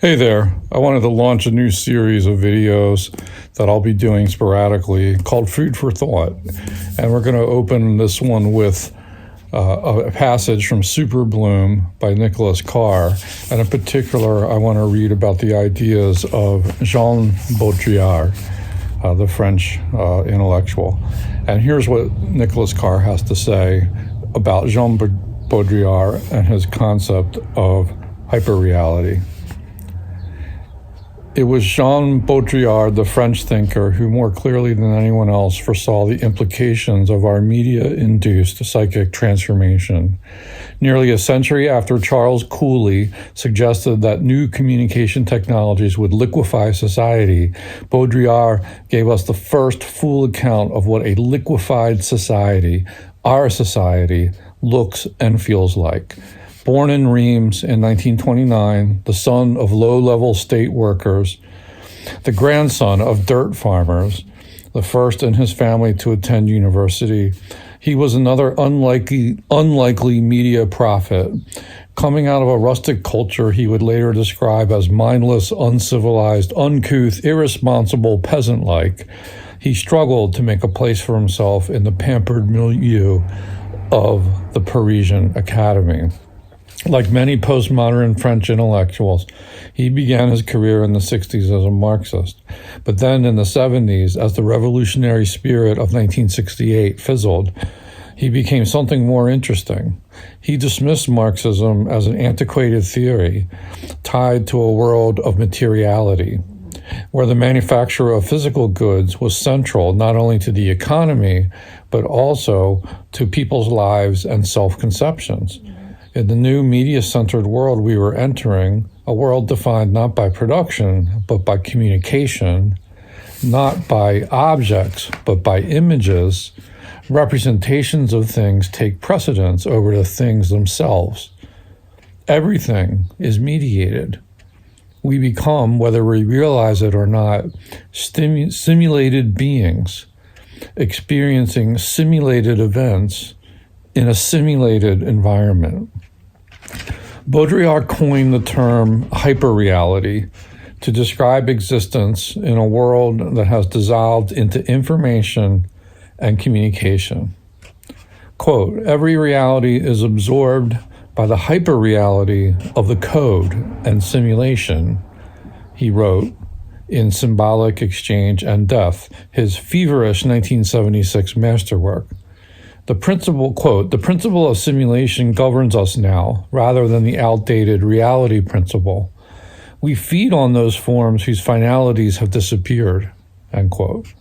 Hey there, I wanted to launch a new series of videos that I'll be doing sporadically called Food for Thought. And we're going to open this one with a passage from Superbloom by Nicholas Carr. And in particular, I want to read about the ideas of Jean Baudrillard, the French intellectual. And here's what Nicholas Carr has to say about Jean Baudrillard and his concept of hyperreality. It was Jean Baudrillard, the French thinker, who more clearly than anyone else foresaw the implications of our media-induced psychic transformation. Nearly a century after Charles Cooley suggested that new communication technologies would liquefy society, Baudrillard gave us the first full account of what a liquefied society, our society, looks and feels like. Born in Reims in 1929, the son of low-level state workers, the grandson of dirt farmers, the first in his family to attend university, he was another unlikely media prophet. Coming out of a rustic culture he would later describe as mindless, uncivilized, uncouth, irresponsible, peasant-like, he struggled to make a place for himself in the pampered milieu of the Parisian Academy. Like many postmodern French intellectuals, he began his career in the 60s as a Marxist. But then in the 70s, as the revolutionary spirit of 1968 fizzled, he became something more interesting. He dismissed Marxism as an antiquated theory tied to a world of materiality, where the manufacture of physical goods was central not only to the economy, but also to people's lives and self-conceptions. In the new media-centered world we were entering, a world defined not by production, but by communication, not by objects, but by images, representations of things take precedence over the things themselves. Everything is mediated. We become, whether we realize it or not, simulated beings, experiencing simulated events in a simulated environment. Baudrillard coined the term hyperreality to describe existence in a world that has dissolved into information and communication. Quote, every reality is absorbed by the hyperreality of the code and simulation, he wrote in Symbolic Exchange and Death, his feverish 1976 masterwork. The principle, quote, the principle of simulation governs us now, rather than the outdated reality principle. We feed on those forms whose finalities have disappeared, end quote.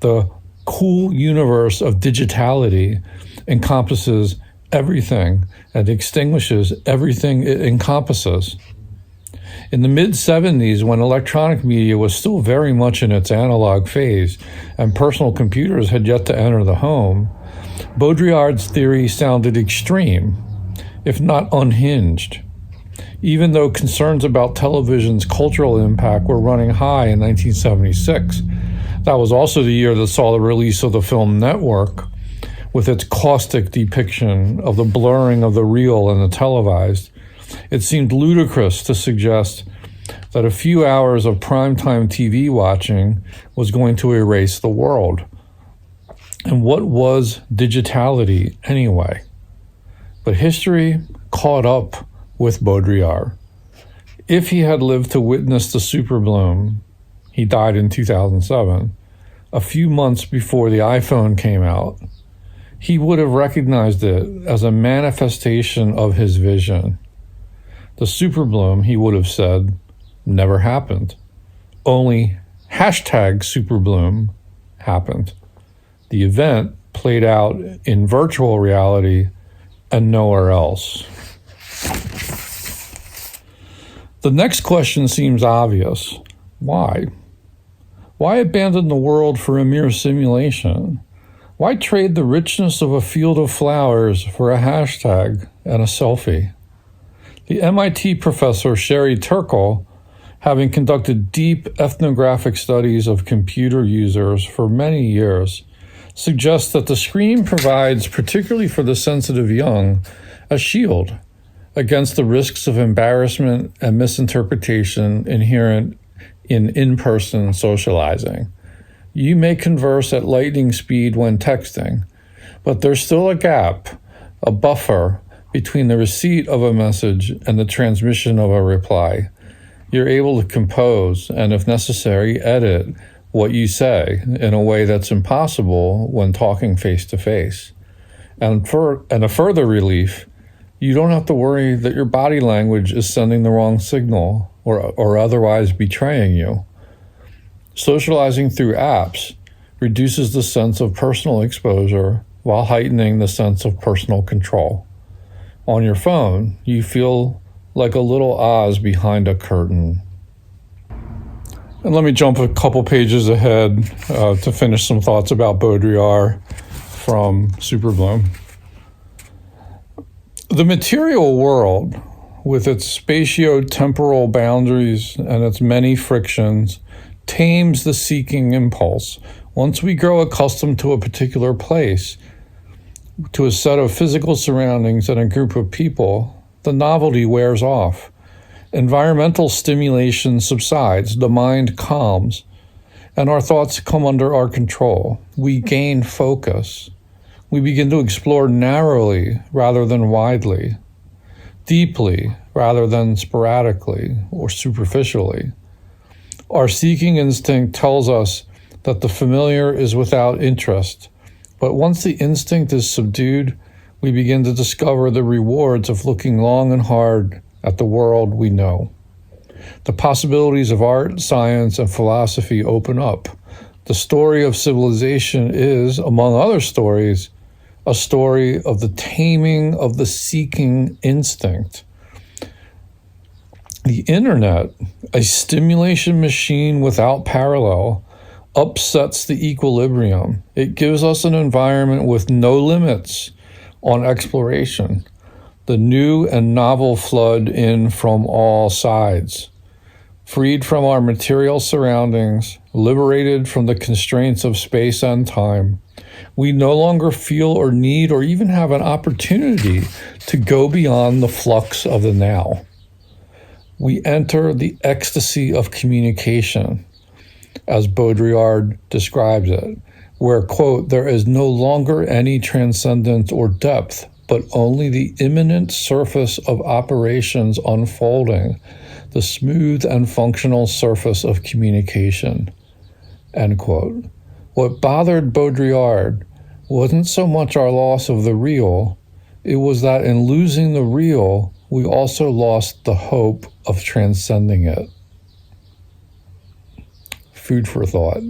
The cool universe of digitality encompasses everything and extinguishes everything it encompasses. In the mid-70s, when electronic media was still very much in its analog phase and personal computers had yet to enter the home, Baudrillard's theory sounded extreme, if not unhinged. Even though concerns about television's cultural impact were running high in 1976, that was also the year that saw the release of the film Network, with its caustic depiction of the blurring of the real and the televised. It seemed ludicrous to suggest that a few hours of primetime TV watching was going to erase the world. And what was digitality anyway? But history caught up with Baudrillard. If he had lived to witness the Superbloom, he died in 2007, a few months before the iPhone came out, he would have recognized it as a manifestation of his vision. The Superbloom, he would have said, never happened. Only #Superbloom happened. The event played out in virtual reality and nowhere else. The next question seems obvious. Why? Why abandon the world for a mere simulation? Why trade the richness of a field of flowers for a hashtag and a selfie? The MIT professor Sherry Turkle, having conducted deep ethnographic studies of computer users for many years, suggests that the screen provides, particularly for the sensitive young, a shield, against the risks of embarrassment and misinterpretation inherent in in-person socializing. You may converse at lightning speed when texting, but there's still a gap, a buffer, between the receipt of a message and the transmission of a reply. You're able to compose and, if necessary, edit what you say in a way that's impossible when talking face-to-face. And a further relief, you don't have to worry that your body language is sending the wrong signal or otherwise betraying you. Socializing through apps reduces the sense of personal exposure while heightening the sense of personal control. On your phone, you feel like a little Oz behind a curtain. And let me jump a couple pages ahead to finish some thoughts about Baudrillard from Superbloom. The material world, with its spatio-temporal boundaries and its many frictions, tames the seeking impulse. Once we grow accustomed to a particular place, to a set of physical surroundings and a group of people, the novelty wears off. Environmental stimulation subsides, the mind calms, and our thoughts come under our control. We gain focus. We begin to explore narrowly rather than widely, deeply rather than sporadically or superficially. Our seeking instinct tells us that the familiar is without interest, but once the instinct is subdued, we begin to discover the rewards of looking long and hard at the world we know. The possibilities of art, science, and philosophy open up. The story of civilization is, among other stories, a story of the taming of the seeking instinct. The internet, a stimulation machine without parallel, upsets the equilibrium. It gives us an environment with no limits on exploration. The new and novel flood in from all sides. Freed from our material surroundings, liberated from the constraints of space and time, we no longer feel or need or even have an opportunity to go beyond the flux of the now. We enter the ecstasy of communication, as Baudrillard describes it, where, quote, there is no longer any transcendence or depth, but only the imminent surface of operations unfolding, the smooth and functional surface of communication, end quote. What bothered Baudrillard wasn't so much our loss of the real, it was that in losing the real, we also lost the hope of transcending it. Food for thought.